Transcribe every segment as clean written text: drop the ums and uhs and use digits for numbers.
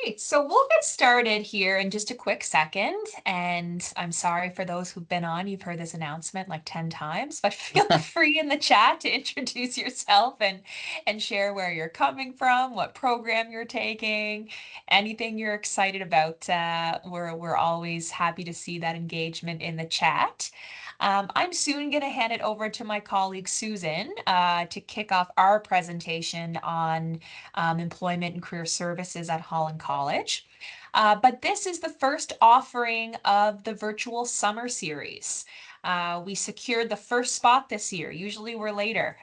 Great. So we'll get started here in just a quick second. And I'm sorry for those who've been on, you've heard this announcement like 10 times, but feel free in the chat to introduce yourself and share where you're coming from, what program you're taking, anything you're excited about. We're always happy to see that engagement in the chat. I'm soon going to hand it over to my colleague Susan to kick off our presentation on employment and career services at Holland College. But this is the first offering of the virtual summer series. We secured the first spot this year. Usually we're later.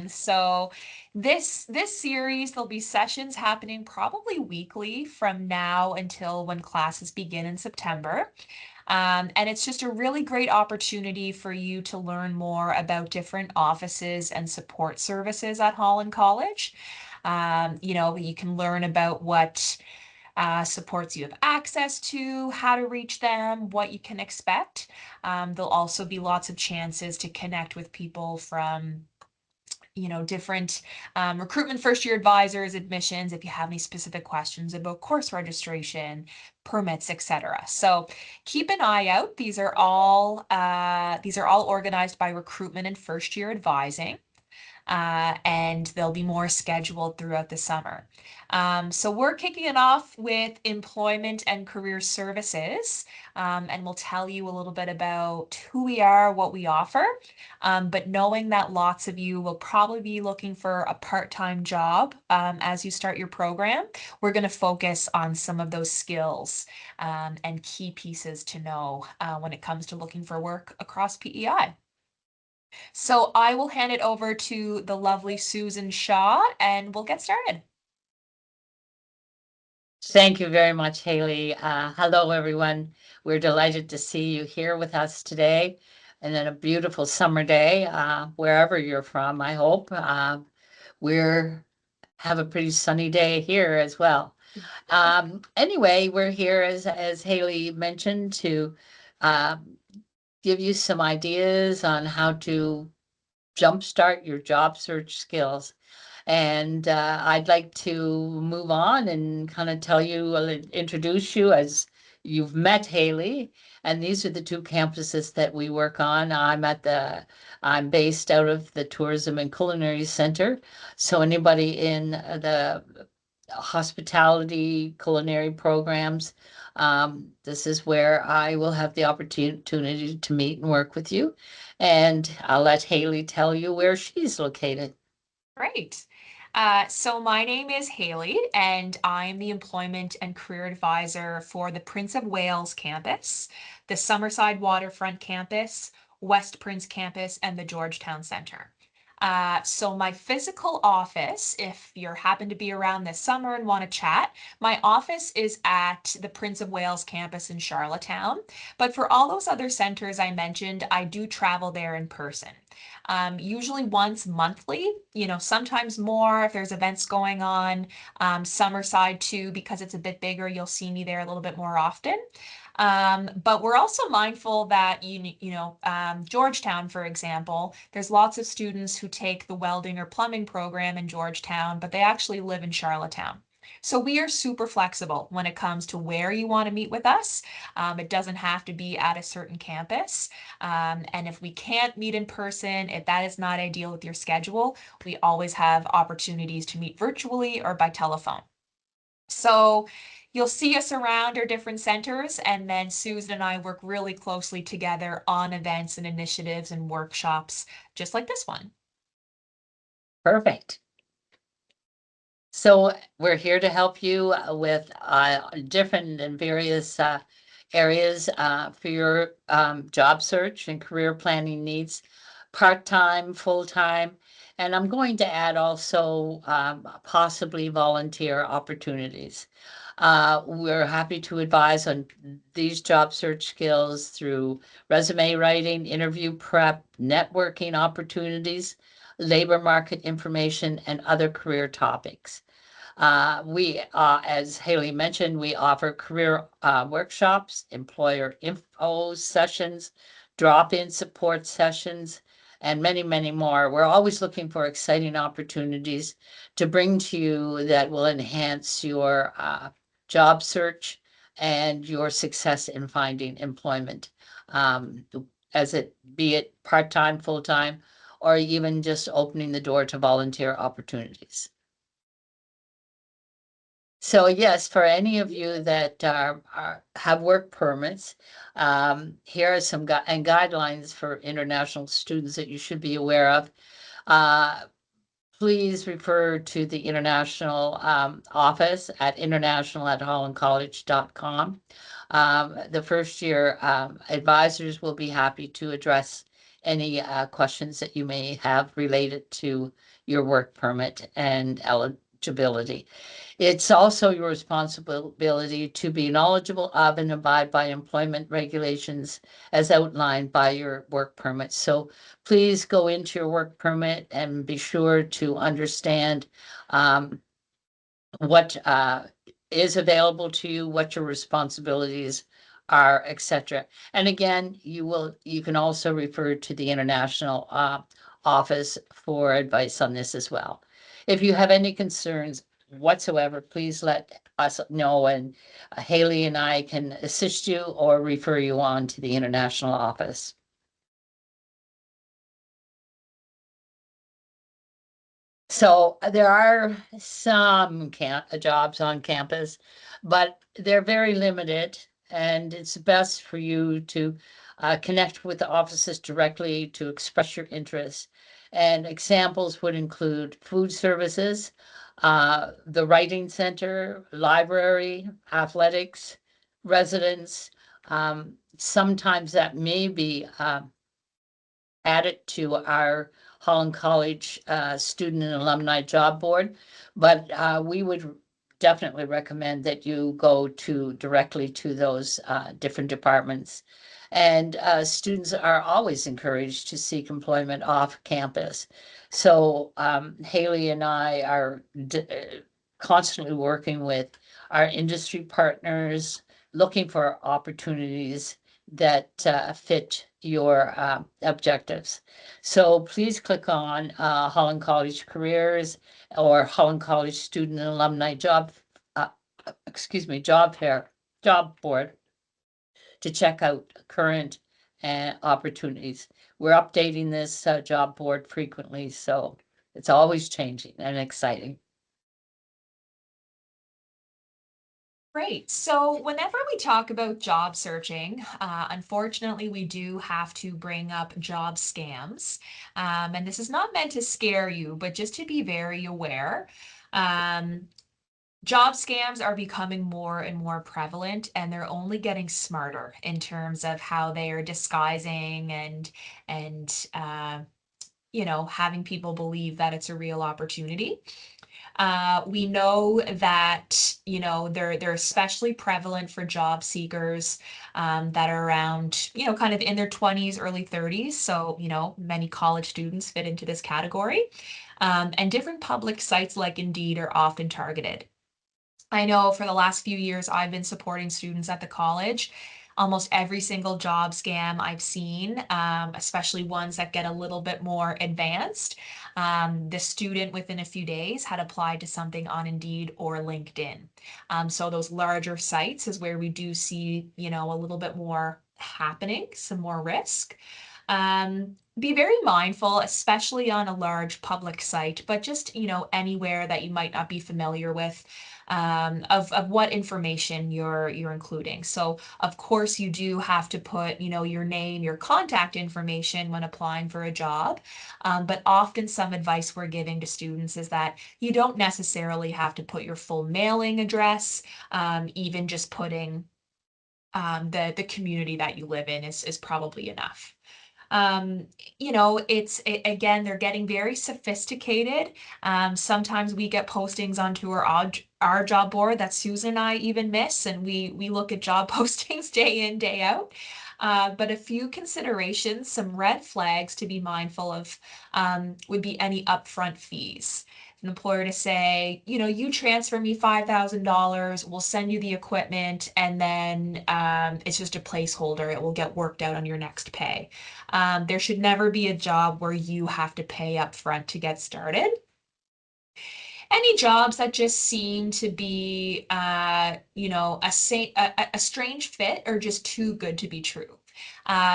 So this series, there'll be sessions happening probably weekly from now until when classes begin in September. And it's just a really great opportunity for you to learn more about different offices and support services at Holland College. You can learn about what supports you have access to, how to reach them, what you can expect. There'll also be lots of chances to connect with people from different recruitment first year advisors, admissions, if you have any specific questions about course registration, permits, etc. So keep an eye out. These are all organized by recruitment and first year advising. And there'll be more scheduled throughout the summer. So we're kicking it off with employment and career services, and we'll tell you a little bit about who we are, what we offer. But knowing that lots of you will probably be looking for a part-time job as you start your program, we're going to focus on some of those skills and key pieces to know when it comes to looking for work across PEI. So I will hand it over to the lovely Susan Shaw and we'll get started. Thank you very much, Haley. Hello, everyone. We're delighted to see you here with us today and then a beautiful summer day, wherever you're from, I hope. We're have a pretty sunny day here as well. Anyway, we're here, as Haley mentioned, to give you some ideas on how to jumpstart your job search skills. And I'd like to move on and kind of introduce you as you've met Haley. And these are the two campuses that we work on. I'm based out of the Tourism and Culinary Center. So anybody in the hospitality culinary programs, this is where I will have the opportunity to meet and work with you. And I'll let Haley tell you where she's located. Great. So my name is Haley, and I'm the Employment and Career Advisor for the Prince of Wales campus, the Summerside Waterfront campus, West Prince campus, and the Georgetown Center. So my physical office, if you happen to be around this summer and want to chat, my office is at the Prince of Wales campus in Charlottetown. But for all those other centers I mentioned, I do travel there in person. Usually once monthly, sometimes more if there's events going on. Summerside too, because it's a bit bigger, you'll see me there a little bit more often. But we're also mindful that, Georgetown, for example, there's lots of students who take the welding or plumbing program in Georgetown, but they actually live in Charlottetown. So we are super flexible when it comes to where you want to meet with us. It doesn't have to be at a certain campus. And if we can't meet in person, if that is not ideal with your schedule, we always have opportunities to meet virtually or by telephone. So you'll see us around our different centers, and then Susan and I work really closely together on events and initiatives and workshops, just like this one. Perfect. So we're here to help you with different and various areas for your job search and career planning needs, part-time, full-time, and I'm going to add also possibly volunteer opportunities. We're happy to advise on these job search skills through resume writing, interview prep, networking opportunities, labor market information, and other career topics. As Haley mentioned, we offer career workshops, employer info sessions, drop-in support sessions, and many, many more. We're always looking for exciting opportunities to bring to you that will enhance your job search and your success in finding employment. As it be it part-time, full-time, or even just opening the door to volunteer opportunities. So yes, for any of you that have work permits, here are some guidelines for international students that you should be aware of. Please refer to the international office at international@hollandcollege.com. The first year advisors will be happy to address any questions that you may have related to your work permit and eligibility. It's also your responsibility to be knowledgeable of and abide by employment regulations as outlined by your work permit. So please go into your work permit and be sure to understand what is available to you, what your responsibilities are, etc. And again, you can also refer to the international office for advice on this as well. If you have any concerns whatsoever, please let us know, and Haley and I can assist you or refer you on to the international office. So there are some jobs on campus, but they're very limited, and it's best for you to connect with the offices directly to express your interest. And examples would include food services, the writing center, library, athletics, residence. Sometimes that may be added to our Holland College Student and Alumni Job Board, but we would definitely recommend that you go directly to those different departments. And students are always encouraged to seek employment off campus. So Haley and I are constantly working with our industry partners, looking for opportunities that fit your objectives. So please click on Holland College Careers or Holland College Student and Alumni Job Board to check out current opportunities. We're updating this job board frequently, so it's always changing and exciting. Great. So whenever we talk about job searching, unfortunately, we do have to bring up job scams. And this is not meant to scare you, but just to be very aware. Um, Job scams are becoming more and more prevalent, and they're only getting smarter in terms of how they are disguising and having people believe that it's a real opportunity. We know that, they're especially prevalent for job seekers that are around, kind of in their 20s, early 30s. So, many college students fit into this category. And different public sites like Indeed are often targeted. I know for the last few years, I've been supporting students at the college. Almost every single job scam I've seen, especially ones that get a little bit more advanced, the student within a few days had applied to something on Indeed or LinkedIn. So those larger sites is where we do see, a little bit more happening, some more risk. Be very mindful, especially on a large public site, but just, anywhere that you might not be familiar with, of what information you're including. So of course you do have to put, your name, your contact information when applying for a job. But often some advice we're giving to students is that you don't necessarily have to put your full mailing address, even just putting the community that you live in is probably enough. Um, again, they're getting very sophisticated. Sometimes we get postings onto our job board that Susan and I even miss, and we look at job postings day in, day out. But a few considerations, some red flags to be mindful of, would be any upfront fees. An employer to say, you transfer me $5,000, we'll send you the equipment, and then it's just a placeholder. It will get worked out on your next pay. There should never be a job where you have to pay up front to get started. Any jobs that just seem to be, a strange fit or just too good to be true.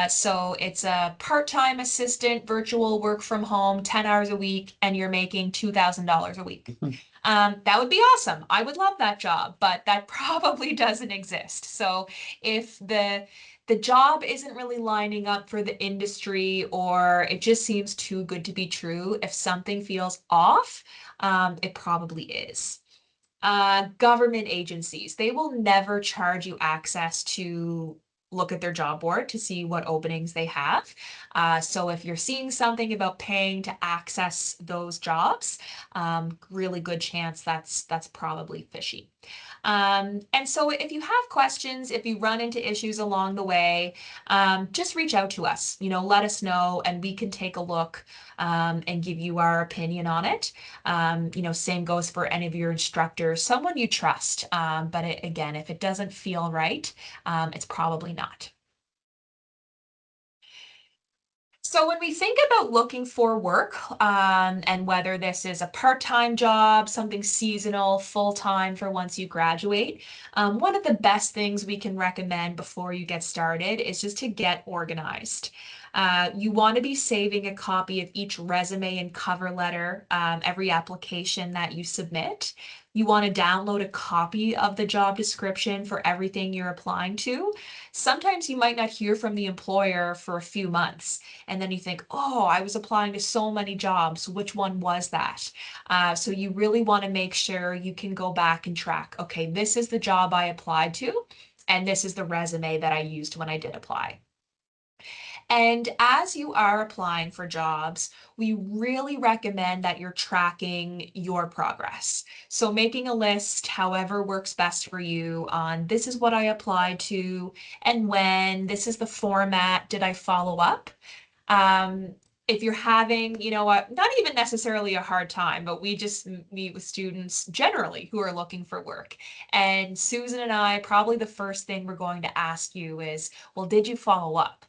So it's a part-time assistant, virtual work from home, 10 hours a week, and you're making $2,000 a week. That would be awesome. I would love that job, but that probably doesn't exist. So if the job isn't really lining up for the industry or it just seems too good to be true, if something feels off, it probably is. Government agencies, they will never charge you access to look at their job board to see what openings they have. So if you're seeing something about paying to access those jobs, really good chance that's probably fishy. And so if you have questions, if you run into issues along the way, just reach out to us. Let us know, and we can take a look and give you our opinion on it. Same goes for any of your instructors, someone you trust. But again, if it doesn't feel right, it's probably not. So when we think about looking for work, and whether this is a part-time job, something seasonal, full-time for once you graduate, one of the best things we can recommend before you get started is just to get organized. You want to be saving a copy of each resume and cover letter, every application that you submit. You want to download a copy of the job description for everything you're applying to. Sometimes you might not hear from the employer for a few months. And then you think, oh, I was applying to so many jobs. Which one was that? So you really want to make sure you can go back and track, okay, this is the job I applied to, and this is the resume that I used when I did apply. And as you are applying for jobs, we really recommend that you're tracking your progress. So making a list, however works best for you, on this is what I applied to and when, this is the format, did I follow up? Um, if you're having, not even necessarily a hard time, but we just meet with students generally who are looking for work. And Susan and I, probably the first thing we're going to ask you is, well, did you follow up?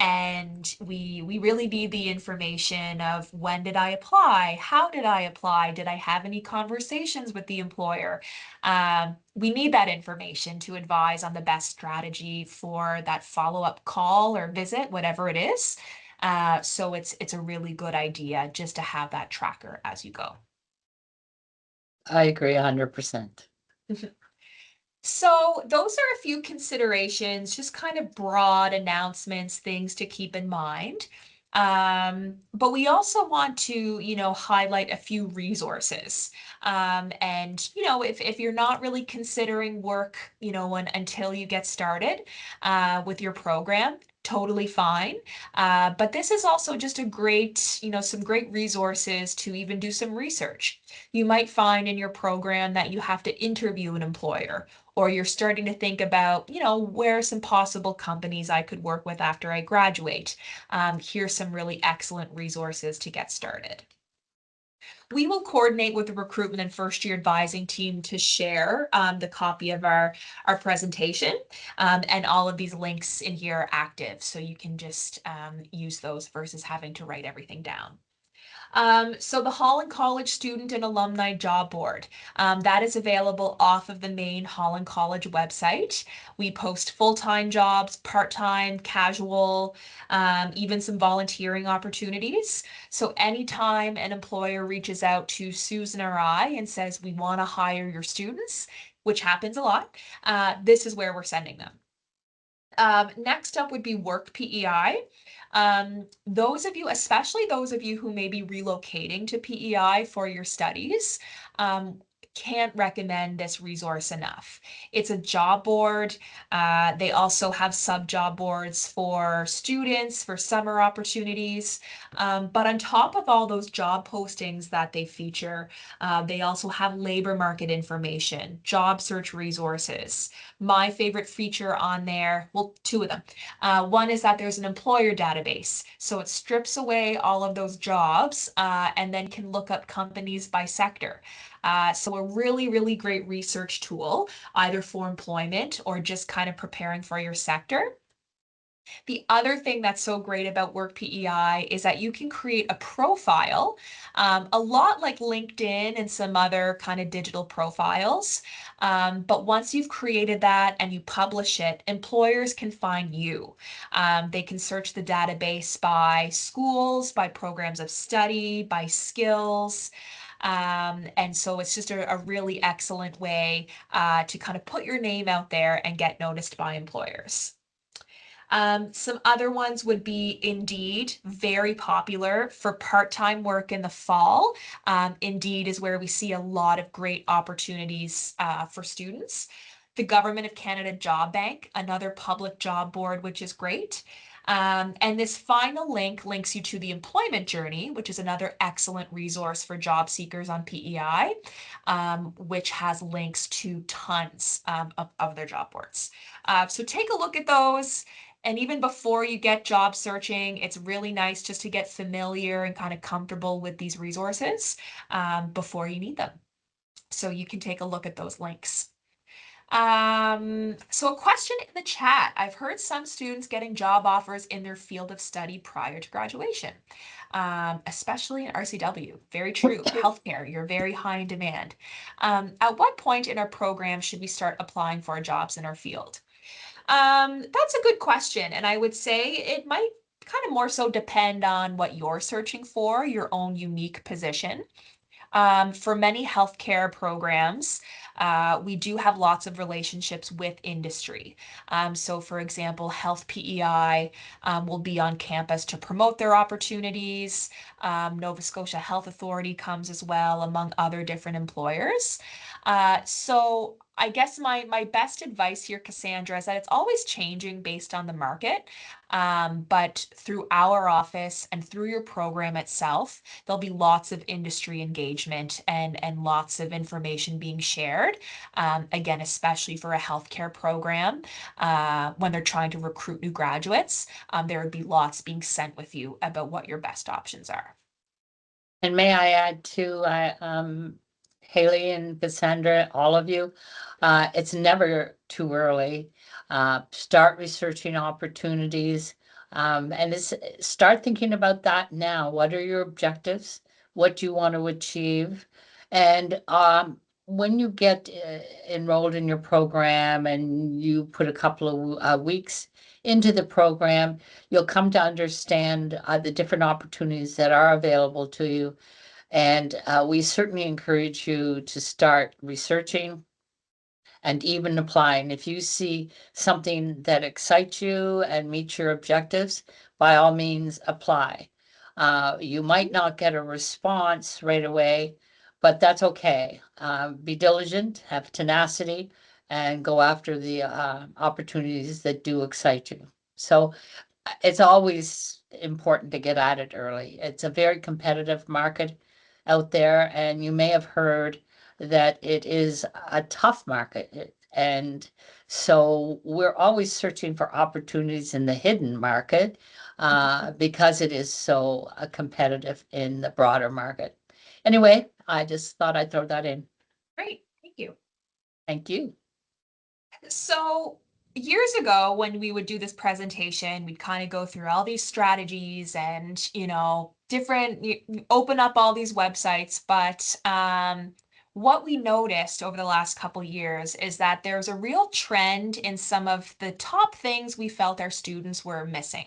And we really need the information of when did I apply? How did I apply? Did I have any conversations with the employer? We need that information to advise on the best strategy for that follow-up call or visit, whatever it is. So it's a really good idea just to have that tracker as you go. I agree 100%. So those are a few considerations, just kind of broad announcements, things to keep in mind. But we also want to, highlight a few resources. And, if you're not really considering work, until you get started with your program, totally fine. But this is also just a great, some great resources to even do some research. You might find in your program that you have to interview an employer, or you're starting to think about, where are some possible companies I could work with after I graduate. Here's some really excellent resources to get started. We will coordinate with the recruitment and first year advising team to share the copy of our presentation, and all of these links in here are active, so you can just use those versus having to write everything down. So the Holland College Student and Alumni Job Board, that is available off of the main Holland College website. We post full-time jobs, part-time, casual, even some volunteering opportunities. So anytime an employer reaches out to Susan or I and says, we want to hire your students, which happens a lot, this is where we're sending them. Next up would be Work PEI. Those of you, especially those of you who may be relocating to PEI for your studies, can't recommend this resource enough. It's a job board. They also have sub job boards for students, for summer opportunities. But on top of all those job postings that they feature, they also have labor market information, job search resources. My favorite feature on there, well, two of them. One is that there's an employer database. So it strips away all of those jobs, and then can look up companies by sector. So a really, really great research tool, either for employment or just kind of preparing for your sector. The other thing that's so great about Work PEI is that you can create a profile, a lot like LinkedIn and some other kind of digital profiles. But once you've created that and you publish it, employers can find you. They can search the database by schools, by programs of study, by skills. And so it's just a really excellent way to kind of put your name out there and get noticed by employers. Some other ones would be Indeed, very popular for part-time work in the fall. Indeed is where we see a lot of great opportunities for students. The Government of Canada Job Bank, another public job board, which is great. And this final link links you to the Employment Journey, which is another excellent resource for job seekers on PEI, which has links to tons of their job boards. So take a look at those. And even before you get job searching, it's really nice just to get familiar and kind of comfortable with these resources before you need them. So you can take a look at those links. So a question in the chat. I've heard some students getting job offers in their field of study prior to graduation, especially in RCW. Very true. Healthcare, you're very high in demand. At what point in our program should we start applying for jobs in our field? That's a good question. And I would say it might kind of more so depend on what you're searching for, your own unique position. For many healthcare programs, we do have lots of relationships with industry. So, for example, Health PEI will be on campus to promote their opportunities. Nova Scotia Health Authority comes as well, among other different employers. So, I guess my best advice here, Cassandra, is that it's always changing based on the market. But through our office and through your program itself, there'll be lots of industry engagement and lots of information being shared. Again, especially for a healthcare program, when they're trying to recruit new graduates, there would be lots being sent with you about what your best options are. And may I add to Haley and Cassandra, all of you, it's never too early. Start researching opportunities, and start thinking about that now. What are your objectives? What do you want to achieve? And when you get enrolled in your program and you put a couple of weeks into the program, you'll come to understand the different opportunities that are available to you. And we certainly encourage you to start researching and even applying. If you see something that excites you and meets your objectives, by all means, apply. You might not get a response right away, but that's okay. Be diligent, have tenacity, and go after the opportunities that do excite you. So it's always important to get at it early. It's a very competitive market out there, and you may have heard that it is a tough market. And so we're always searching for opportunities in the hidden market because it is so competitive in the broader market. Anyway, I just thought I'd throw that in. Great, thank you. Thank you. So years ago, when we would do this presentation, we'd kind of go through all these strategies and, different, open up all these websites. But what we noticed over the last couple years is that there's a real trend in some of the top things we felt our students were missing.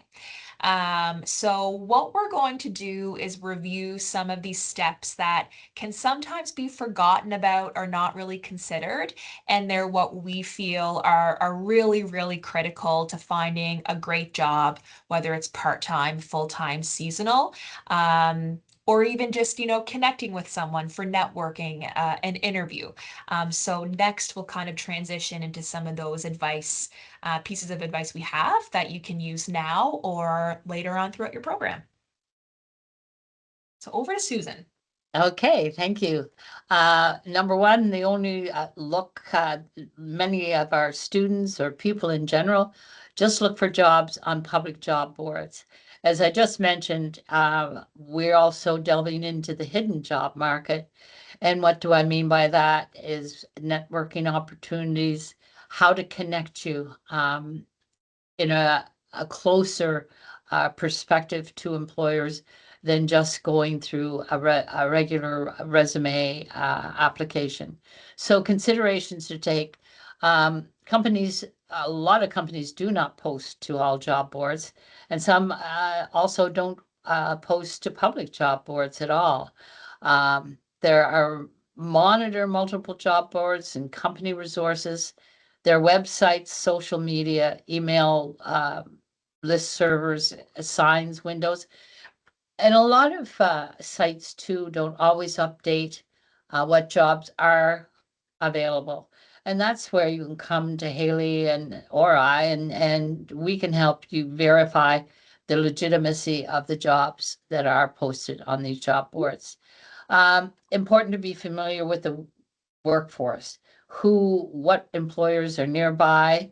So what we're going to do is review some of these steps that can sometimes be forgotten about or not really considered. And they're what we feel are really, really critical to finding a great job, whether it's part-time, full-time, seasonal. Or even just, connecting with someone for networking, an interview. So next we'll kind of transition into some of those pieces of advice we have that you can use now or later on throughout your program. So over to Susan. Okay, thank you. Number one, the only many of our students or people in general just look for jobs on public job boards. As I just mentioned, we're also delving into the hidden job market. And what do I mean by that is networking opportunities, how to connect you in a a closer perspective to employers than just going through a regular resume application. So considerations to take. Companies, a lot of companies do not post to all job boards, and some also don't post to public job boards at all. There are monitor multiple job boards and company resources, their websites, social media, email list servers, signs, windows. And a lot of sites too don't always update what jobs are available. And that's where you can come to Haley or I, and we can help you verify the legitimacy of the jobs that are posted on these job boards. Important to be familiar with the workforce, what employers are nearby,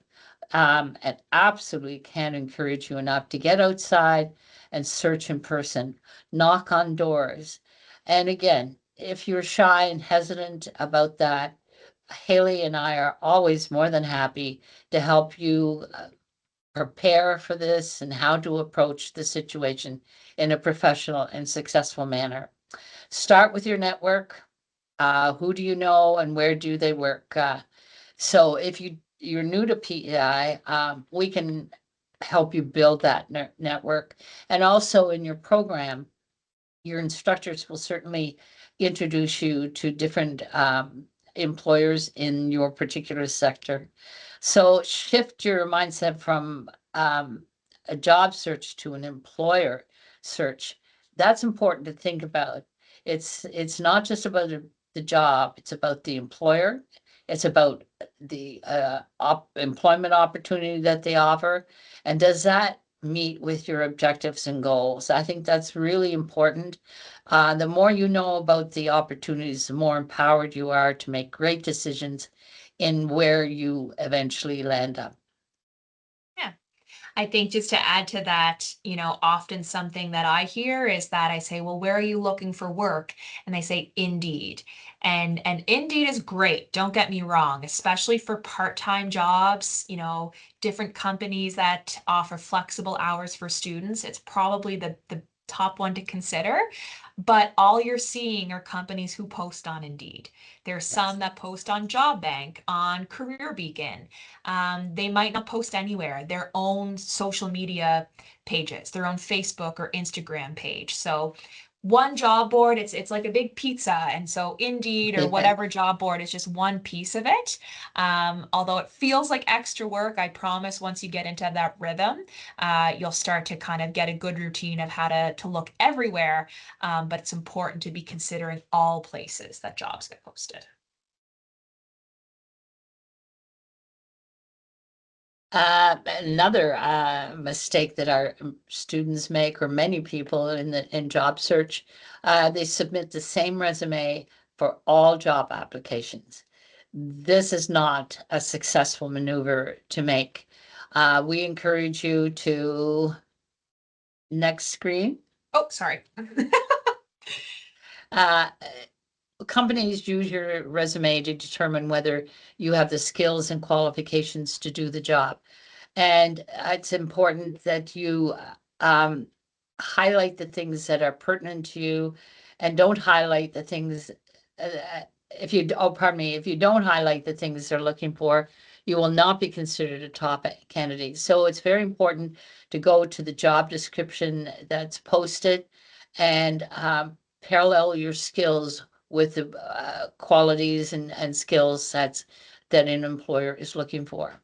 and absolutely can't encourage you enough to get outside and search in person, knock on doors. And again, if you're shy and hesitant about that, Haley and I are always more than happy to help you prepare for this and how to approach the situation in a professional and successful manner. Start with your network. Who do you know and where do they work? So if you're new to PEI, we can help you build that network. And also in your program, your instructors will certainly introduce you to different employers in your particular sector. So shift your mindset from a job search to an employer search. That's important to think about. It's not just about the job, it's about the employer. It's about the employment opportunity that they offer. And does that meet with your objectives and goals? I think that's really important. The more you know about the opportunities, the more empowered you are to make great decisions in where you eventually land up. Yeah. I think just to add to that, often something that I hear is that I say, well, where are you looking for work? And they say Indeed. And Indeed is great. Don't get me wrong, especially for part-time jobs, different companies that offer flexible hours for students. It's probably the top one to consider. But all you're seeing are companies who post on Indeed. There's some that post on Job Bank, on Career Beacon. They might not post anywhere, their own social media pages, their own Facebook or Instagram page. So one job board, it's like a big pizza. And so Indeed or whatever job board is just one piece of it. Although it feels like extra work, I promise once you get into that rhythm, you'll start to kind of get a good routine of how to look everywhere. But it's important to be considering all places that jobs get posted. Another mistake that our students make, or many people in job search, they submit the same resume for all job applications. This is not a successful maneuver to make. We encourage you to next screen. Oh, sorry. Uh, Companies use your resume to determine whether you have the skills and qualifications to do the job. And it's important that you highlight the things that are pertinent to you and don't highlight the things if you don't highlight the things they're looking for, you will not be considered a top candidate. So it's very important to go to the job description that's posted and parallel your skills with the qualities and skill sets that an employer is looking for.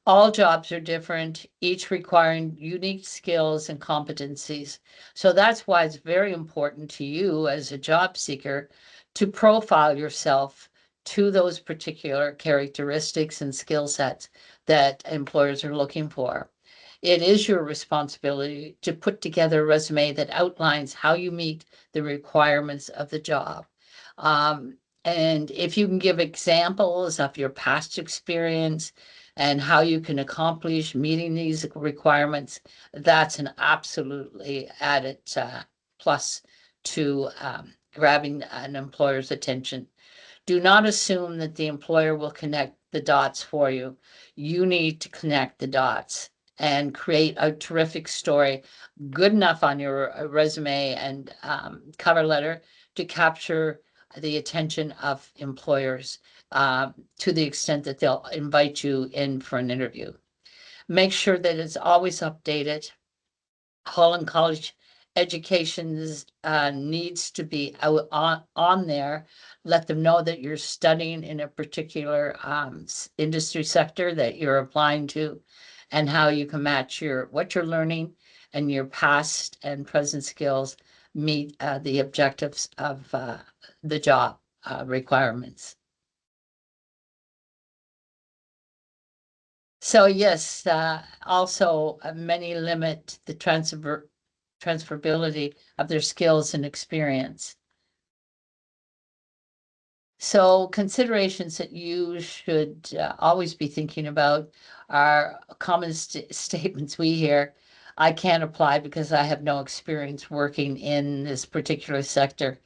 All jobs are different, each requiring unique skills and competencies. So that's why it's very important to you as a job seeker to profile yourself to those particular characteristics and skill sets that employers are looking for. It is your responsibility to put together a resume that outlines how you meet the requirements of the job. And if you can give examples of your past experience and how you can accomplish meeting these requirements, that's an absolutely added plus to grabbing an employer's attention. Do not assume that the employer will connect the dots for you. You need to connect the dots and create a terrific story, good enough on your resume and cover letter to capture the attention of employers to the extent that they'll invite you in for an interview. Make sure that it's always updated. Holland College education needs to be out on there. Let them know that you're studying in a particular industry sector that you're applying to, and how you can match what you're learning and your past and present skills meet the objectives of the job requirements. So yes, also many limit the transferability of their skills and experience. So considerations that you should always be thinking about are common statements we hear. I can't apply because I have no experience working in this particular sector.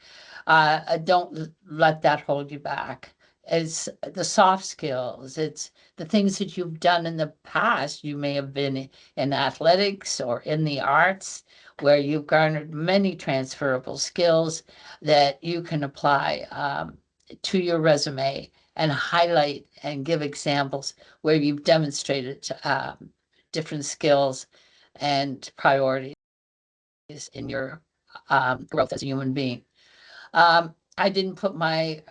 Don't let that hold you back. It's the soft skills. It's the things that you've done in the past. You may have been in athletics or in the arts, where you've garnered many transferable skills that you can apply to your resume and highlight and give examples where you've demonstrated different skills and priorities in your growth as a human being. I didn't put my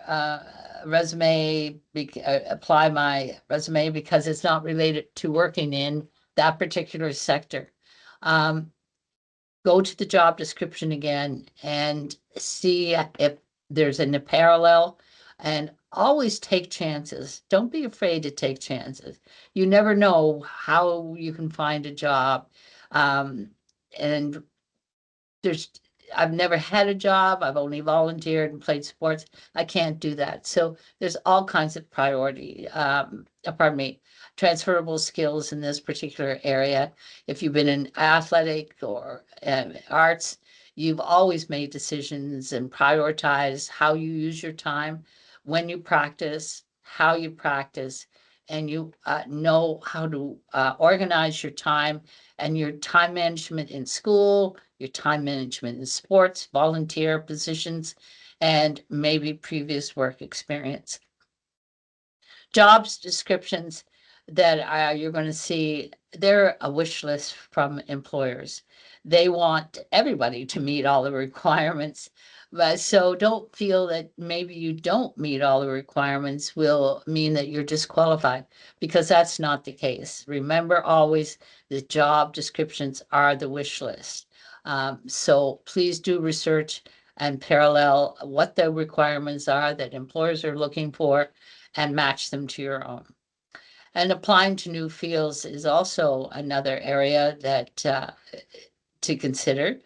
apply my resume because it's not related to working in that particular sector. Go to the job description again and see if there's a parallel, and always take chances. Don't be afraid to take chances. You never know how you can find a job. And I've never had a job. I've only volunteered and played sports. I can't do that. So there's all kinds of transferable skills in this particular area. If you've been in athletic or arts, you've always made decisions and prioritized how you use your time, when you practice, how you practice, and you know how to organize your time and your time management in school, your time management in sports, volunteer positions, and maybe previous work experience. Jobs descriptions that you're going to see, they're a wish list from employers. They want everybody to meet all the requirements. But so don't feel that maybe you don't meet all the requirements will mean that you're disqualified, because that's not the case. Remember always, the job descriptions are the wish list. So please do research and parallel what the requirements are that employers are looking for and match them to your own. And applying to new fields is also another area that to consider.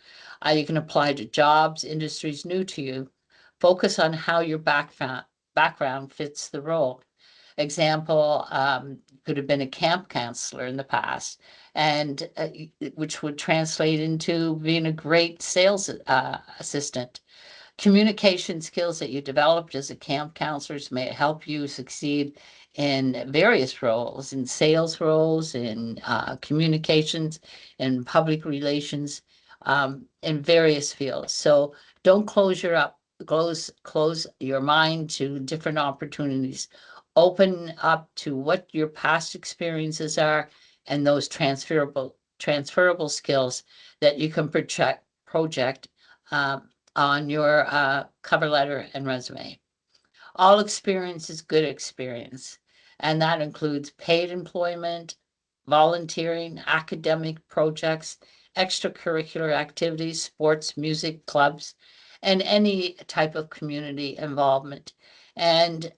You can apply to jobs, industries new to you. Focus on how your background fits the role. Example, could have been a camp counselor in the past, and which would translate into being a great sales assistant. Communication skills that you developed as a camp counselors may help you succeed in various roles, in sales roles, in communications, in public relations, in various fields. So don't close your mind to different opportunities. Open up to what your past experiences are and those transferable skills that you can project on your cover letter and resume. All experience is good experience, and that includes paid employment, volunteering, academic projects, extracurricular activities, sports, music, clubs, and any type of community involvement. And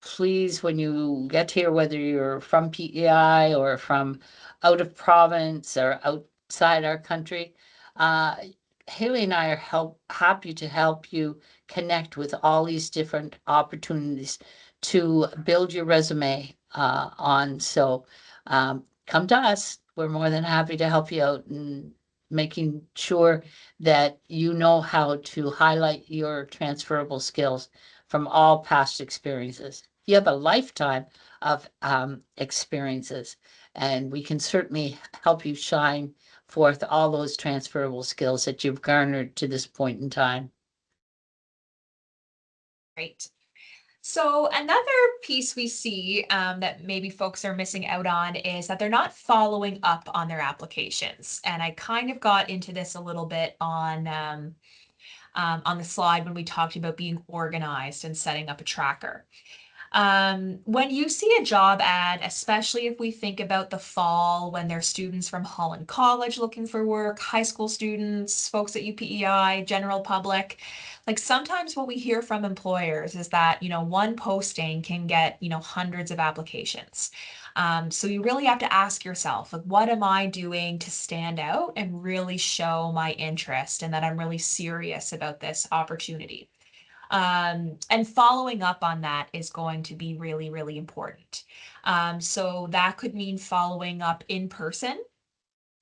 please, when you get here, whether you're from PEI or from out of province or outside our country, Haley and I are happy to help you connect with all these different opportunities to build your resume on. So come to us. We're more than happy to help you out in making sure that you know how to highlight your transferable skills from all past experiences. you have a lifetime of experiences, and we can certainly help you shine forth all those transferable skills that you've garnered to this point in time. Great. So another piece we see that maybe folks are missing out on is that they're not following up on their applications. And I kind of got into this a little bit on the slide when we talked about being organized and setting up a tracker. When you see a job ad, especially if we think about the fall when there's students from Holland College looking for work, high school students, folks at UPEI, general public, like sometimes what we hear from employers is that, one posting can get, hundreds of applications. So you really have to ask yourself, like, what am I doing to stand out and really show my interest and that I'm really serious about this opportunity? And following up on that is going to be really, really important. So that could mean following up in person.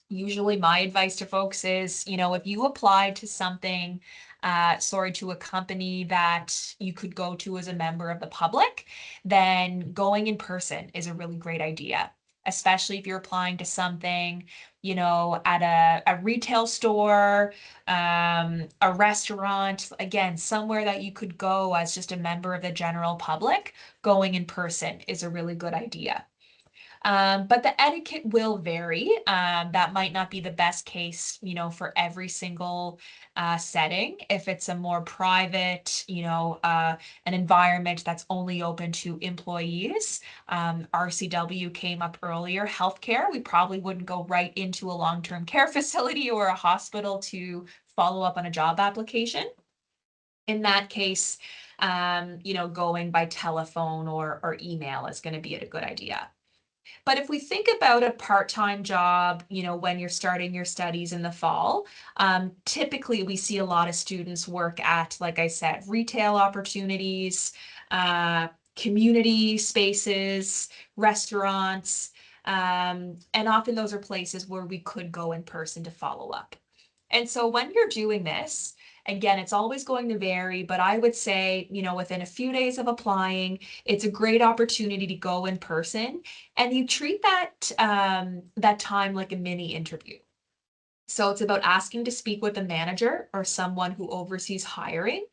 Usually my advice to folks is, if you applied to something, to a company that you could go to as a member of the public, then going in person is a really great idea, especially if you're applying to something, at a retail store, a restaurant, again, somewhere that you could go as just a member of the general public. Going in person is a really good idea. But the etiquette will vary. That might not be the best case, for every single setting. If it's a more private, an environment that's only open to employees, RCW came up earlier, healthcare, we probably wouldn't go right into a long-term care facility or a hospital to follow up on a job application. In that case, going by telephone or email is going to be a good idea. But if we think about a part-time job, when you're starting your studies in the fall, typically we see a lot of students work at, like I said, retail opportunities, community spaces, restaurants, and often those are places where we could go in person to follow up. And so when you're doing this, again, it's always going to vary, but I would say, within a few days of applying, it's a great opportunity to go in person, and you treat that time like a mini interview. So it's about asking to speak with a manager or someone who oversees hiring,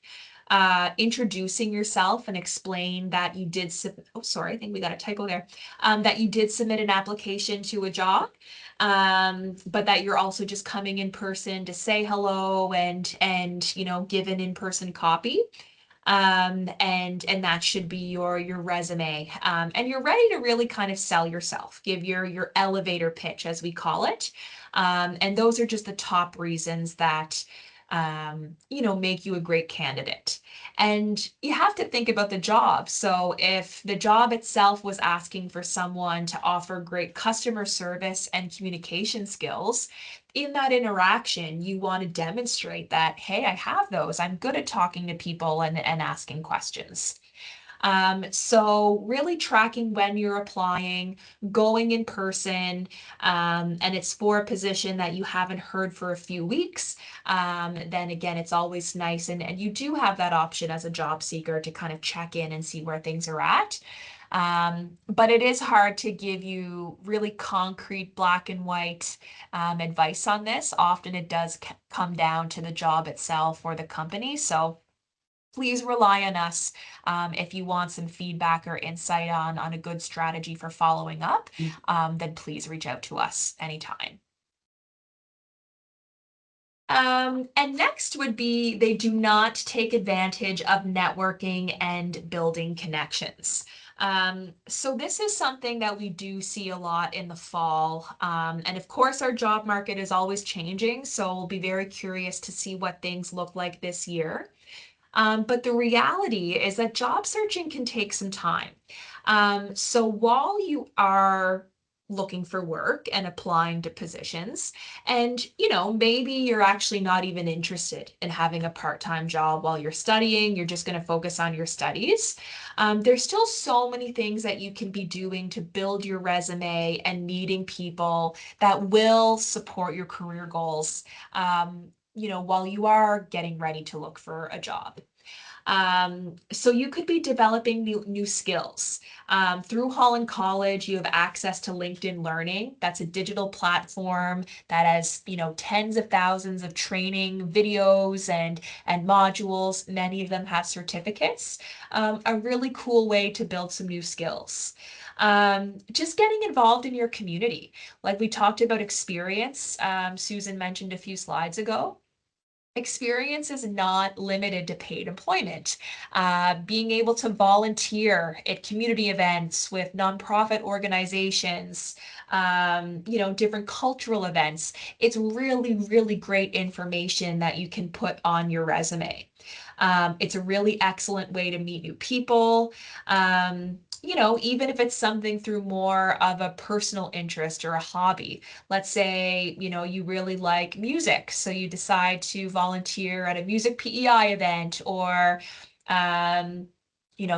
introducing yourself and explain that you did oh, sorry, I think we got a typo there. That you did submit an application to a job, but that you're also just coming in person to say hello and give an in-person copy. And that should be your resume. And you're ready to really kind of sell yourself, give your elevator pitch, as we call it. And those are just the top reasons that make you a great candidate. And you have to think about the job. So if the job itself was asking for someone to offer great customer service and communication skills, in that interaction, you want to demonstrate that, hey, I have those. I'm good at talking to people and asking questions. So really tracking when you're applying, going in person, and it's for a position that you haven't heard for a few weeks, then again, it's always nice. And you do have that option as a job seeker to kind of check in and see where things are at. But it is hard to give you really concrete black and white advice on this. Often it does come down to the job itself or the company. So please rely on us if you want some feedback or insight on a good strategy for following up, then please reach out to us anytime. And next would be they do not take advantage of networking and building connections. So this is something that we do see a lot in the fall. And of course, our job market is always changing, so we'll be very curious to see what things look like this year. But the reality is that job searching can take some time. So while you are looking for work and applying to positions, and maybe you're actually not even interested in having a part-time job while you're studying, you're just going to focus on your studies. There's still so many things that you can be doing to build your resume and meeting people that will support your career goals. While you are getting ready to look for a job. So you could be developing new skills. Through Holland College, you have access to LinkedIn Learning. That's a digital platform that has, tens of thousands of training videos and modules. Many of them have certificates. A really cool way to build some new skills. Just getting involved in your community. Like we talked about experience, Susan mentioned a few slides ago. Experience is not limited to paid employment. Being able to volunteer at community events with nonprofit organizations, different cultural events, it's really, really great information that you can put on your resume. It's a really excellent way to meet new people. Even if it's something through more of a personal interest or a hobby. Let's say, you really like music, so you decide to volunteer at a music PEI event, or,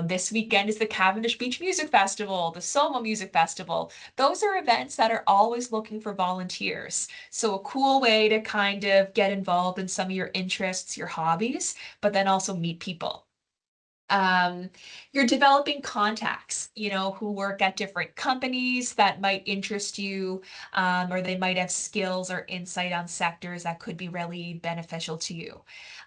this weekend is the Cavendish Beach Music Festival, the Soma Music Festival. Those are events that are always looking for volunteers. So a cool way to kind of get involved in some of your interests, your hobbies, but then also meet people. Um, you're developing contacts, who work at different companies that might interest you, or they might have skills or insight on sectors that could be really beneficial to you.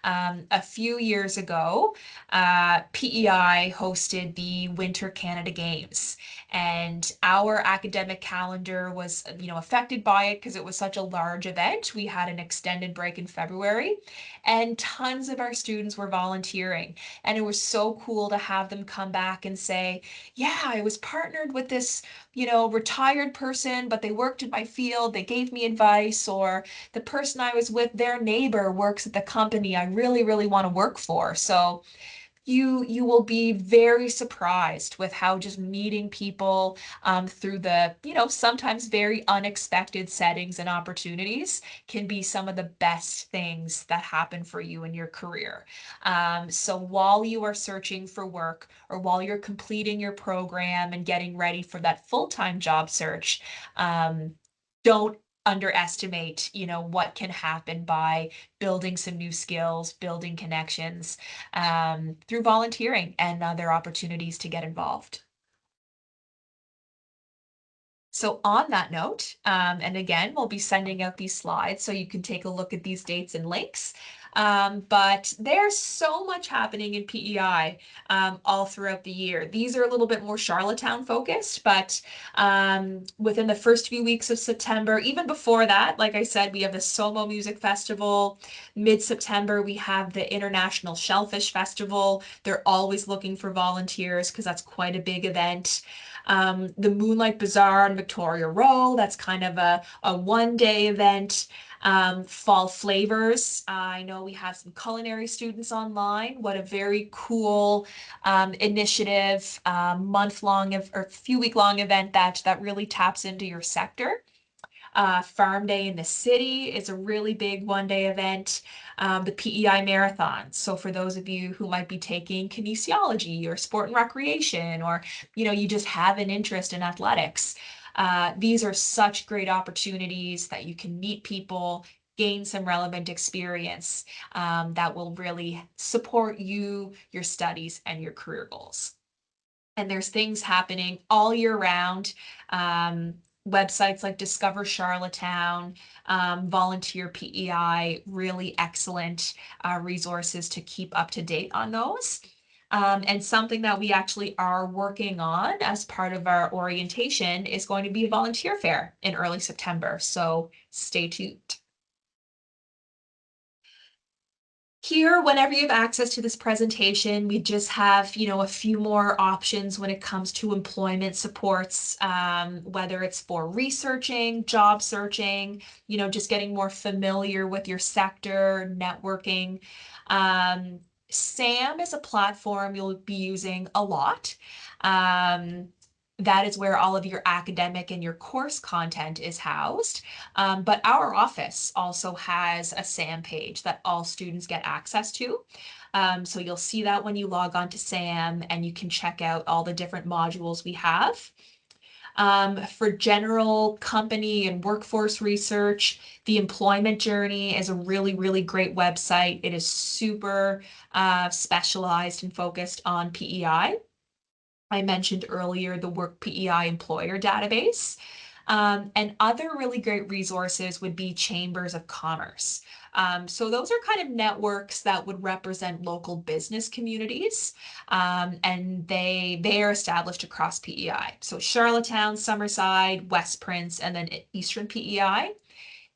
A few years ago, PEI hosted the Winter Canada Games, and our academic calendar was, affected by it because it was such a large event. We had an extended break in February, and tons of our students were volunteering. And it was so cool to have them come back and say, yeah, I was partnered with this, retired person, but they worked in my field. They gave me advice, or the person I was with, their neighbor works at the company I really, really want to work for. So you will be very surprised with how just meeting people through the sometimes very unexpected settings and opportunities can be some of the best things that happen for you in your career. So while you are searching for work, or while you're completing your program and getting ready for that full-time job search, don't underestimate, what can happen by building some new skills, building connections, through volunteering and other opportunities to get involved. So on that note, and again, we'll be sending out these slides so you can take a look at these dates and links. But there's so much happening in PEI all throughout the year. These are a little bit more Charlottetown focused, but within the first few weeks of September, even before that, like I said, we have the Somo Music Festival. Mid-September, we have the International Shellfish Festival. They're always looking for volunteers because that's quite a big event. The Moonlight Bazaar on Victoria Row, that's kind of a one-day event. Fall Flavors, I know we have some culinary students online. What a very cool initiative, month-long or few-week-long event that really taps into your sector. Farm Day in the City is a really big one-day event. The PEI Marathon. So for those of you who might be taking kinesiology or sport and recreation, or you just have an interest in athletics, these are such great opportunities that you can meet people, gain some relevant experience that will really support you, your studies, and your career goals. And there's things happening all year round. Websites like Discover Charlottetown, Volunteer PEI, really excellent resources to keep up to date on those. And something that we actually are working on as part of our orientation is going to be a volunteer fair in early September. So stay tuned. Here, whenever you have access to this presentation, we just have, a few more options when it comes to employment supports, whether it's for researching, job searching, just getting more familiar with your sector, networking. SAM is a platform you'll be using a lot. That is where all of your academic and your course content is housed. But our office also has a SAM page that all students get access to. So you'll see that when you log on to SAM, and you can check out all the different modules we have. For general company and workforce research, the Employment Journey is a really, really great website. It is super specialized and focused on PEI. I mentioned earlier the Work PEI Employer Database. And other really great resources would be chambers of commerce. So those are kind of networks that would represent local business communities, and they are established across PEI. So Charlottetown, Summerside, West Prince, and then Eastern PEI.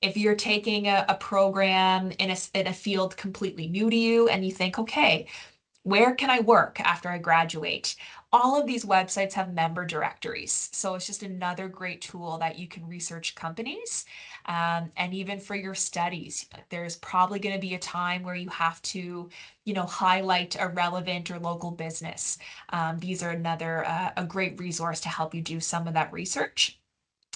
If you're taking a program in a field completely new to you and you think, okay, where can I work after I graduate? All of these websites have member directories. So it's just another great tool that you can research companies. And even for your studies, there's probably going to be a time where you have to, highlight a relevant or local business. These are another a great resource to help you do some of that research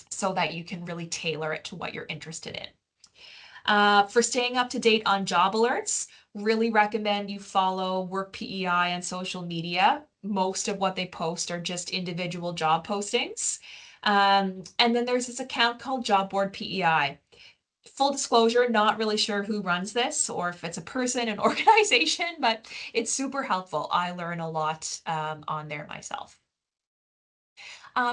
so that you can really tailor it to what you're interested in. For staying up to date on job alerts, really recommend you follow Work PEI on social media. Most of what they post are just individual job postings. And then there's this account called Job Board PEI. Full disclosure, not really sure who runs this or if it's a person, an organization, but it's super helpful. I learn a lot on there myself.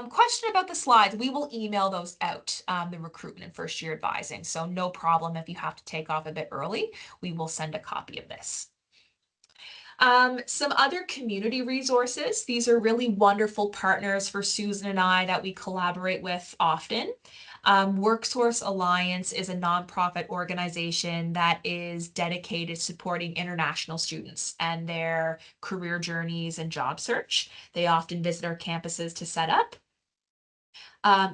Question about the slides. We will email those out, the recruitment and first year advising. So no problem if you have to take off a bit early. We will send a copy of this. Some other community resources. These are really wonderful partners for Susan and I that we collaborate with often. WorkSource Alliance is a nonprofit organization that is dedicated to supporting international students and their career journeys and job search. They often visit our campuses to set up.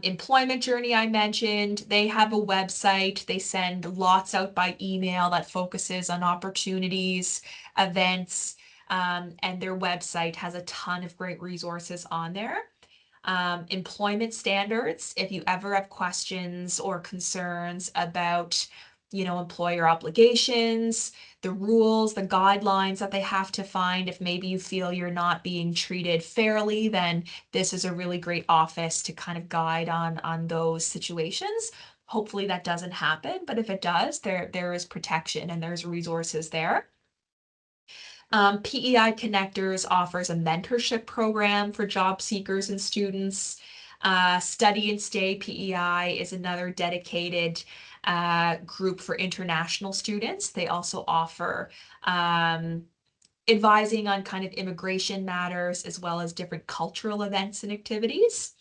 Employment Journey, I mentioned, they have a website. They send lots out by email that focuses on opportunities, events, and their website has a ton of great resources on there. Employment standards, if you ever have questions or concerns about, employer obligations, the rules, the guidelines that they have to find, if maybe you feel you're not being treated fairly, then this is a really great office to kind of guide on those situations. Hopefully that doesn't happen, but if it does, there is protection and there's resources there. PEI Connectors offers a mentorship program for job seekers and students. Study and Stay PEI is another dedicated group for international students. They also offer advising on kind of immigration matters as well as different cultural events and activities.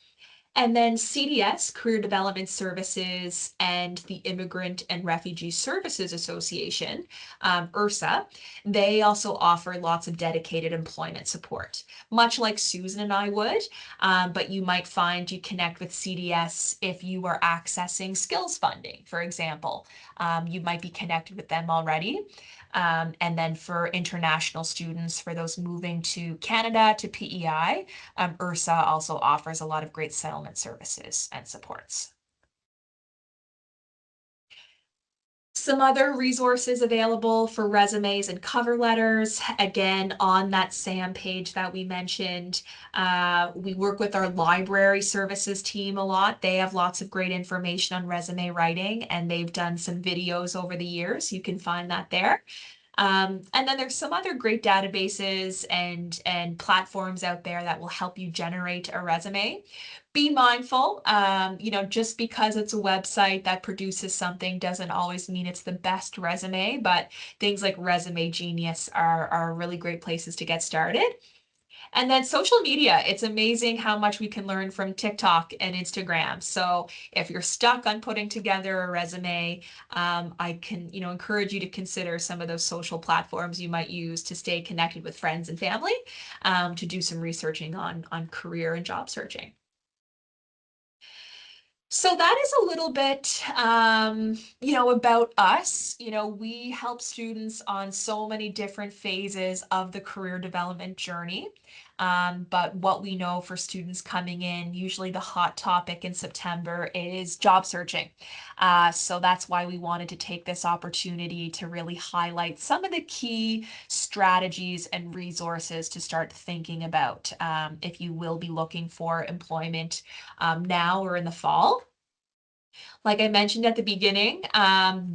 And then CDS, Career Development Services, and the Immigrant and Refugee Services Association, IRSA, they also offer lots of dedicated employment support, much like Susan and I would, but you might find you connect with CDS if you are accessing skills funding, for example. You might be connected with them already. And then for international students, for those moving to Canada, to PEI, IRSA also offers a lot of great settlement services and supports. Some other resources available for resumes and cover letters. Again, on that SAM page that we mentioned, we work with our library services team a lot. They have lots of great information on resume writing, and they've done some videos over the years. You can find that there. And then there's some other great databases and platforms out there that will help you generate a resume. Be mindful, just because it's a website that produces something doesn't always mean it's the best resume, but things like Resume Genius are really great places to get started. And then social media, it's amazing how much we can learn from TikTok and Instagram. So if you're stuck on putting together a resume, I can, encourage you to consider some of those social platforms you might use to stay connected with friends and family, to do some researching on career and job searching. So that is a little bit, about us. We help students on so many different phases of the career development journey. But what we know for students coming in, usually the hot topic in September is job searching. So that's why we wanted to take this opportunity to really highlight some of the key strategies and resources to start thinking about if you will be looking for employment now or in the fall. Like I mentioned at the beginning,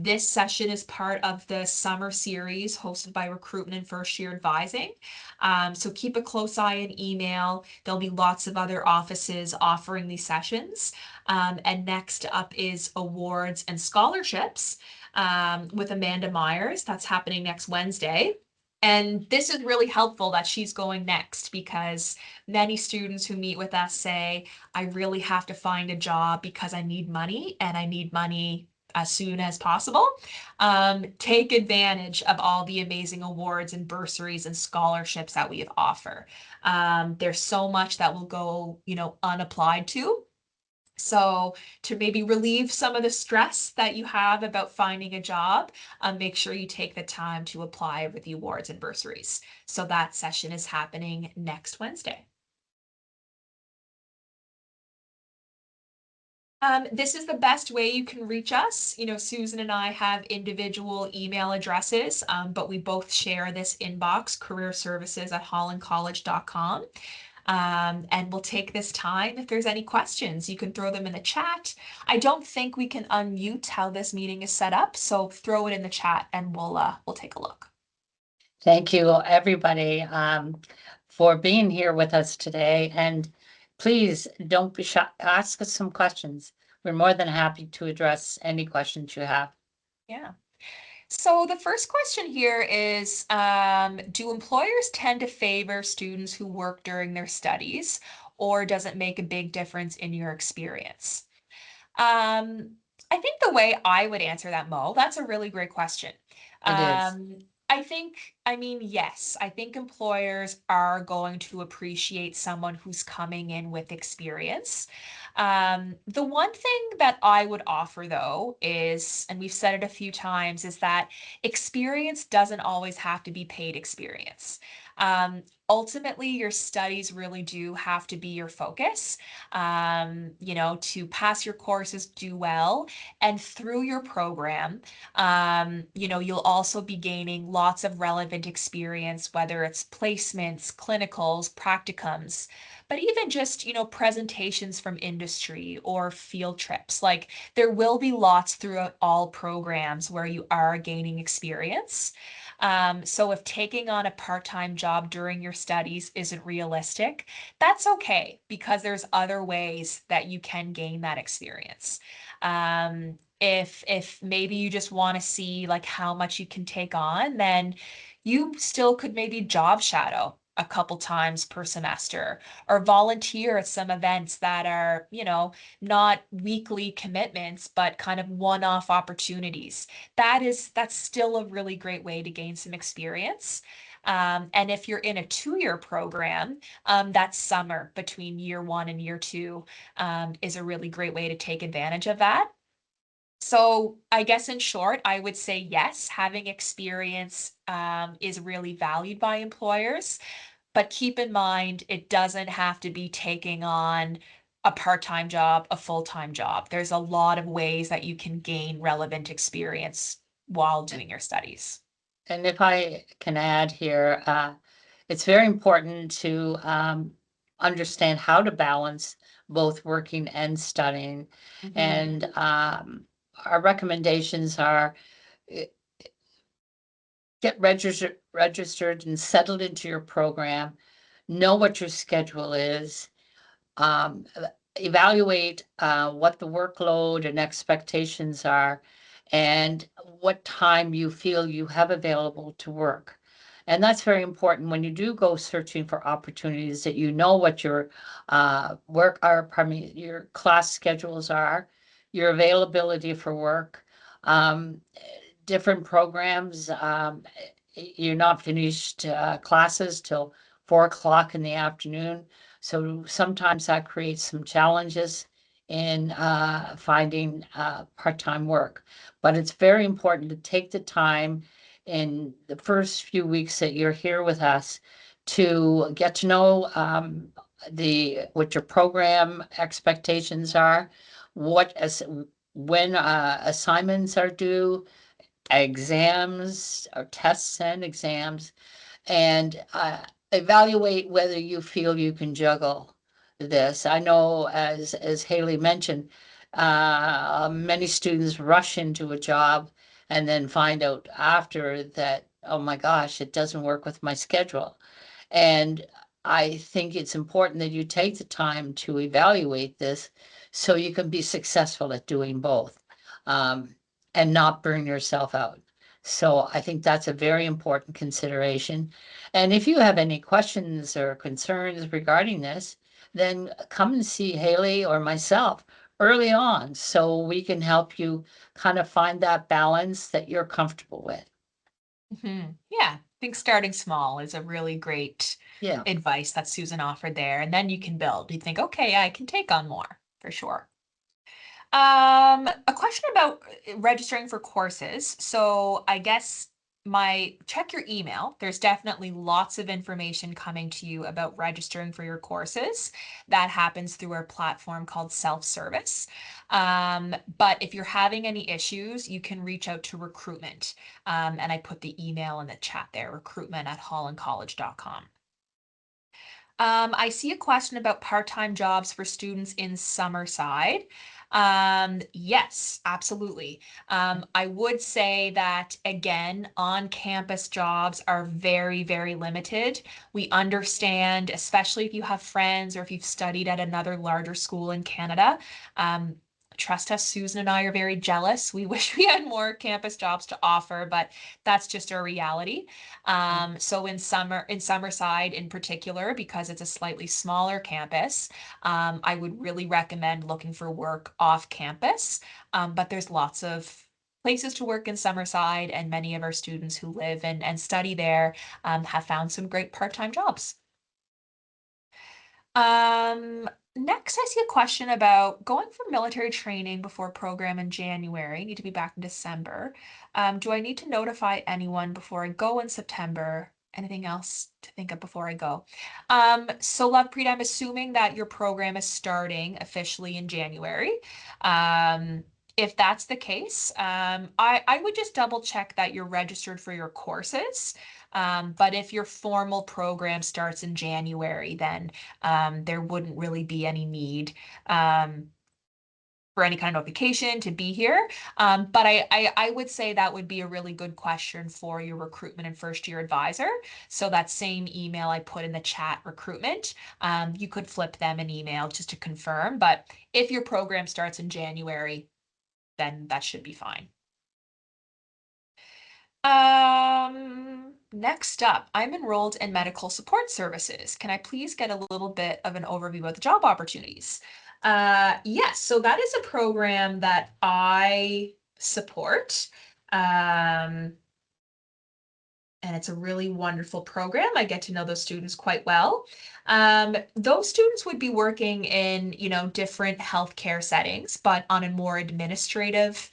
this session is part of the summer series hosted by Recruitment and First Year Advising. So keep a close eye on email. There'll be lots of other offices offering these sessions. And next up is awards and scholarships with Amanda Myers. That's happening next Wednesday. And this is really helpful that she's going next because many students who meet with us say, I really have to find a job because I need money and I need money as soon as possible. Take advantage of all the amazing awards and bursaries and scholarships that we offer. There's so much that will go, unapplied to. So to maybe relieve some of the stress that you have about finding a job, make sure you take the time to apply for the awards and bursaries. So that session is happening next Wednesday. This is the best way you can reach us. Susan and I have individual email addresses, but we both share this inbox, careerservices@hollandcollege.com. And we'll take this time. If there's any questions, you can throw them in the chat. I don't think we can unmute how this meeting is set up, so throw it in the chat and we'll take a look. Thank you, everybody, for being here with us today. And please don't be shy. Ask us some questions. We're more than happy to address any questions you have. Yeah. So the first question here is, do employers tend to favor students who work during their studies, or does it make a big difference in your experience? Um, I think the way I would answer that, Mo, that's a really great question. It is. Yes, I think employers are going to appreciate someone who's coming in with experience. The one thing that I would offer though is, and we've said it a few times, is that experience doesn't always have to be paid experience. Ultimately, your studies really do have to be your focus, to pass your courses, do well, and through your program, you'll also be gaining lots of relevant experience, whether it's placements, clinicals, practicums, but even just, presentations from industry or field trips. Like there will be lots throughout all programs where you are gaining experience. So if taking on a part-time job during your studies isn't realistic, that's okay because there's other ways that you can gain that experience. If maybe you just want to see like how much you can take on, then you still could maybe job shadow a couple times per semester or volunteer at some events that are, not weekly commitments, but kind of one-off opportunities. That's still a really great way to gain some experience. And if you're in a 2-year program, that summer between year 1 and year 2 is a really great way to take advantage of that. So I guess in short, I would say yes, having experience is really valued by employers, but keep in mind it doesn't have to be taking on a part-time job, a full-time job. There's a lot of ways that you can gain relevant experience while doing your studies. And if I can add here, it's very important to understand how to balance both working and studying. Mhm. And our recommendations are get registered and settled into your program, know what your schedule is, um, evaluate what the workload and expectations are, and what time you feel you have available to work. And that's very important when you do go searching for opportunities that you know what your your class schedules are, your availability for work, um, different programs. You're not finished classes till 4 o'clock in the afternoon. So sometimes that creates some challenges in finding part-time work. But it's very important to take the time in the first few weeks that you're here with us to get to know what your program expectations are, when assignments are due, exams or tests and exams, and evaluate whether you feel you can juggle this. I know, as Haley mentioned, many students rush into a job and then find out after that, oh my gosh, it doesn't work with my schedule. And I think it's important that you take the time to evaluate this so you can be successful at doing both, and not burn yourself out. So I think that's a very important consideration. And if you have any questions or concerns regarding this, then come and see Haley or myself early on so we can help you kind of find that balance that you're comfortable with. Yeah, I think starting small is a really great Yeah. advice that Susan offered there. And then you can build. You think, okay, I can take on more for sure. A question about registering for courses. So I guess my check your email. There's definitely lots of information coming to you about registering for your courses. That happens through our platform called Self-Service. But if you're having any issues, you can reach out to recruitment. And I put the email in the chat there, recruitment@hollandcollege.com. I see a question about part-time jobs for students in Summerside. Yes, absolutely. I would say that again, on-campus jobs are very, very limited. We understand, especially if you have friends or if you've studied at another larger school in Canada. Um, Trust us, Susan and I are very jealous. We wish we had more campus jobs to offer, but that's just our reality. So in Summerside in particular, because it's a slightly smaller campus, I would really recommend looking for work off campus. But there's lots of places to work in Summerside, and many of our students who live and study there have found some great part-time jobs. Um, Next, I see a question about going for military training before program in January. Need to be back in December. Do I need to notify anyone before I go in September? Anything else to think of before I go? So Lovepreet, I'm assuming that your program is starting officially in January. Um, if that's the case, I would just double check that you're registered for your courses. But if your formal program starts in January, then there wouldn't really be any need for any kind of notification to be here. But I would say that would be a really good question for your recruitment and first year advisor. So that same email I put in the chat, recruitment, you could flip them an email just to confirm. But if your program starts in January, then that should be fine. Next up, I'm enrolled in medical support services. Can I please get a little bit of an overview of the job opportunities? Yes, so that is a program that I support. Um, and it's a really wonderful program. I get to know those students quite well. Those students would be working in, different healthcare settings, but on a more administrative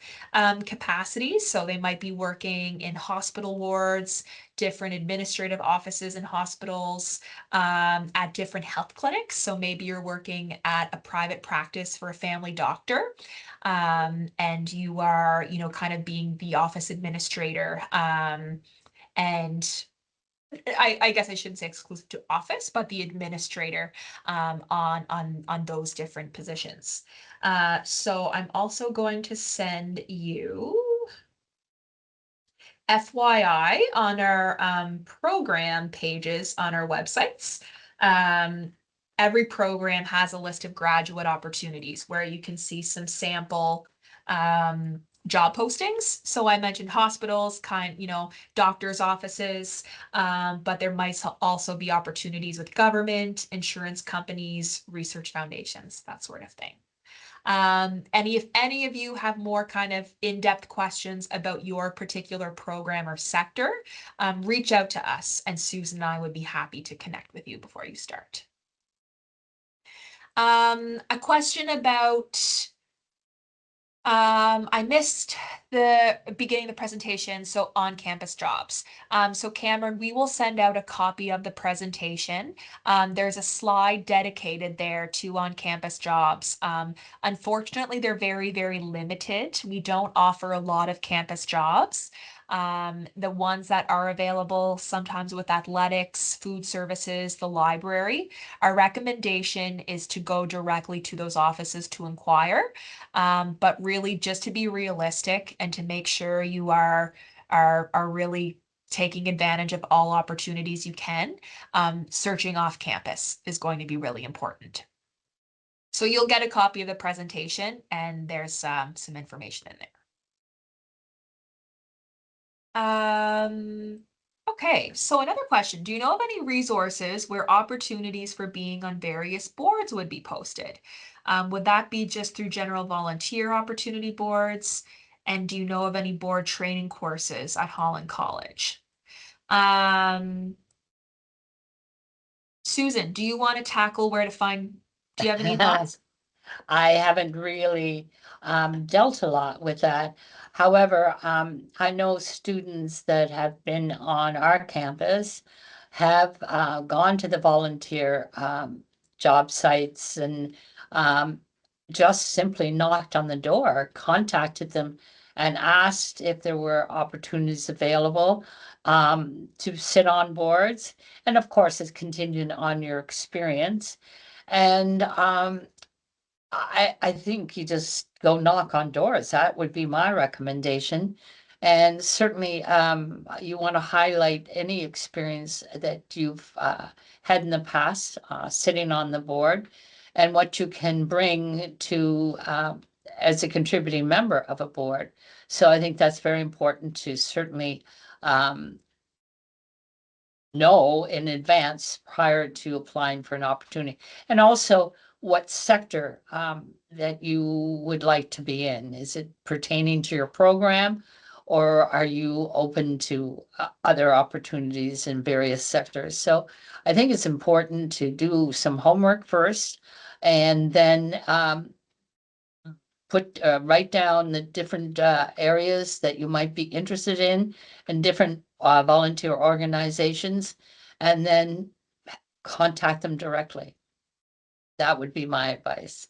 capacity. So they might be working in hospital wards, different administrative offices in hospitals, at different health clinics. So maybe you're working at a private practice for a family doctor, and you are, kind of being the office administrator. And I guess I shouldn't say exclusive to office, but the administrator on those different positions. So I'm also going to send you FYI on our program pages on our websites. Um, every program has a list of graduate opportunities where you can see some sample job postings. So I mentioned hospitals, doctors' offices, but there might also be opportunities with government, insurance companies, research foundations, that sort of thing. If any of you have more kind of in-depth questions about your particular program or sector, reach out to us and Susan and I would be happy to connect with you before you start. A question about I missed the beginning of the presentation, so on-campus jobs. So Cameron, we will send out a copy of the presentation. There's a slide dedicated there to on-campus jobs. Unfortunately, they're very, very limited. We don't offer a lot of campus jobs. The ones that are available, sometimes with athletics, food services, the library, our recommendation is to go directly to those offices to inquire. But really just to be realistic and to make sure you are really taking advantage of all opportunities you can, searching off campus is going to be really important. So you'll get a copy of the presentation and there's some information in there. Okay, so another question. Do you know of any resources where opportunities for being on various boards would be posted? Would that be just through general volunteer opportunity boards? And do you know of any board training courses at Holland College? Um, Susan, do you want to tackle where to find, do you have any thoughts? I haven't really dealt a lot with that. However, I know students that have been on our campus have gone to the volunteer job sites and just simply knocked on the door, contacted them, and asked if there were opportunities available to sit on boards. And of course, it's contingent on your experience. And I think you just go knock on doors. That would be my recommendation. And certainly, you want to highlight any experience that you've had in the past, sitting on the board, and what you can bring to as a contributing member of a board. So I think that's very important to certainly um, know in advance prior to applying for an opportunity. And also what sector that you would like to be in. Is it pertaining to your program, or are you open to other opportunities in various sectors? So I think it's important to do some homework first and then write down the different areas that you might be interested in and different volunteer organizations, and then contact them directly. That would be my advice.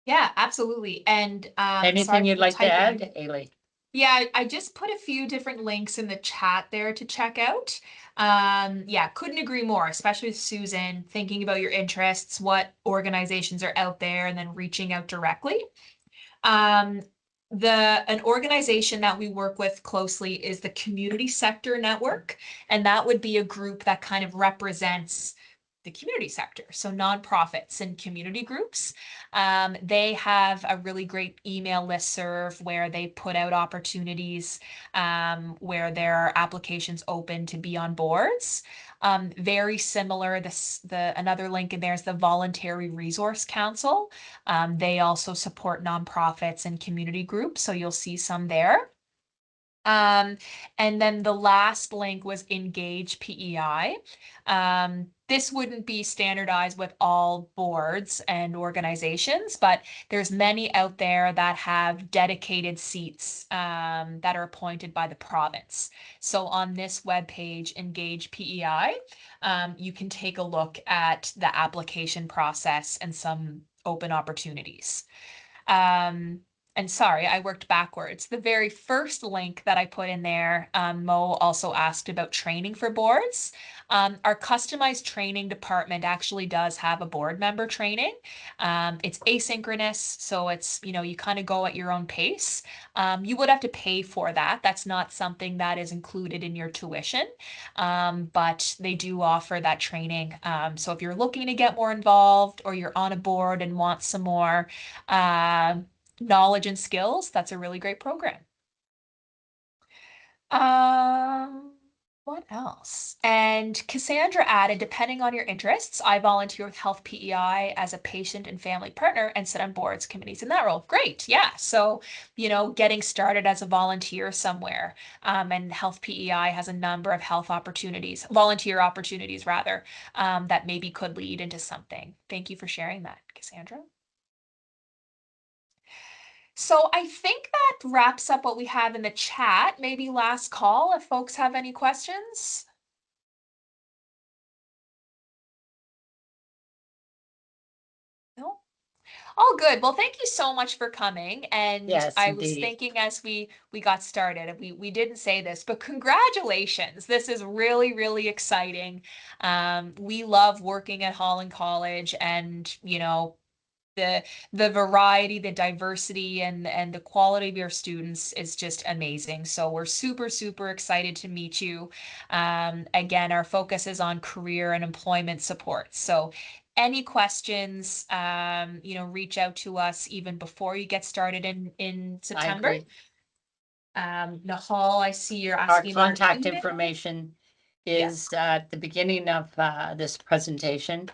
Yeah, absolutely. And Anything sorry you'd for the like to typing. add, Haley? Yeah, I just put a few different links in the chat there to check out. Yeah, couldn't agree more, especially with Susan, thinking about your interests, what organizations are out there, and then reaching out directly. Um, an organization that we work with closely is the Community Sector Network, and that would be a group that kind of represents the community sector, so nonprofits and community groups. They have a really great email listserv where they put out opportunities, where there are applications open to be on boards. Very similar, another link in there is the Voluntary Resource Council. They also support nonprofits and community groups, so you'll see some there. Um, and then the last link was Engage PEI. This wouldn't be standardized with all boards and organizations, but there's many out there that have dedicated seats that are appointed by the province. So on this webpage, Engage PEI, you can take a look at the application process and some open opportunities. Um, and sorry, I worked backwards. The very first link that I put in there, Mo also asked about training for boards. Our customized training department actually does have a board member training. It's asynchronous, so it's, you kind of go at your own pace. You would have to pay for that. That's not something that is included in your tuition, but they do offer that training. So if you're looking to get more involved or you're on a board and want some more, knowledge and skills, that's a really great program. Um, what else? And Cassandra added, depending on your interests, I volunteer with Health PEI as a patient and family partner and sit on boards, committees in that role. Great. Yeah. So, getting started as a volunteer somewhere. And Health PEI has a number of health opportunities, volunteer opportunities rather, that maybe could lead into something. Thank you for sharing that, Cassandra. So I think that wraps up what we have in the chat. Maybe last call if folks have any questions. No? All good. Well, thank you so much for coming. And Yes, I was indeed. thinking as we got started, we didn't say this, but congratulations. This is really, really exciting. We love working at Holland College and, the the variety, the diversity, and the quality of your students is just amazing. So we're super, super excited to meet you. Again, our focus is on career and employment support. So any questions, reach out to us even before you get started in I September. agree. Nahal, I see you're Our asking about contact email. information Yeah. is at the beginning of this presentation.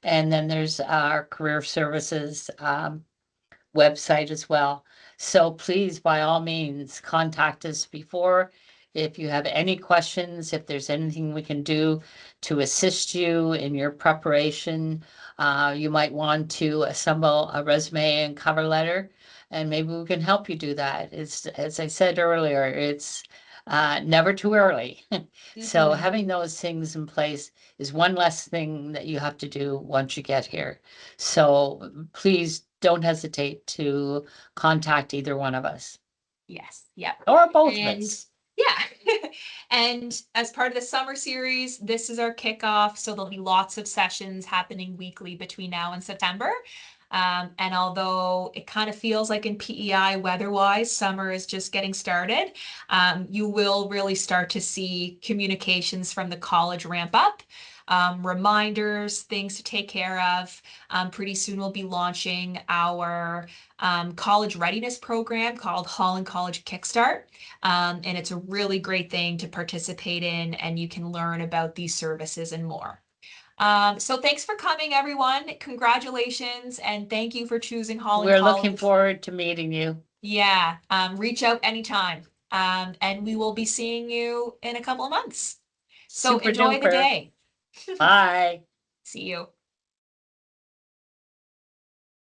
And then there's our career services website as well. So please, by all means, contact us before. If you have any questions, if there's anything we can do to assist you in your preparation, you might want to assemble a resume and cover letter, and maybe we can help you do that. It's, as I said earlier, it's never too early. So Mhm. having those things in place is one less thing that you have to do once you get here. So please don't hesitate to contact either one of us Yes. Yep. or both of And us. yeah. And as part of the summer series, this is our kickoff. So there'll be lots of sessions happening weekly between now and September. And although it kind of feels like in PEI weather-wise, summer is just getting started, you will really start to see communications from the college ramp up, reminders, things to take care of. Pretty soon we'll be launching our college readiness program called Holland College Kickstart. And it's a really great thing to participate in, and you can learn about these services and more. So thanks for coming, everyone. Congratulations, and thank you for choosing Holland We're looking College. forward to meeting you. Yeah, reach out anytime. And we will be seeing you in a couple of months. So Super enjoy the duper. day. Bye. See you.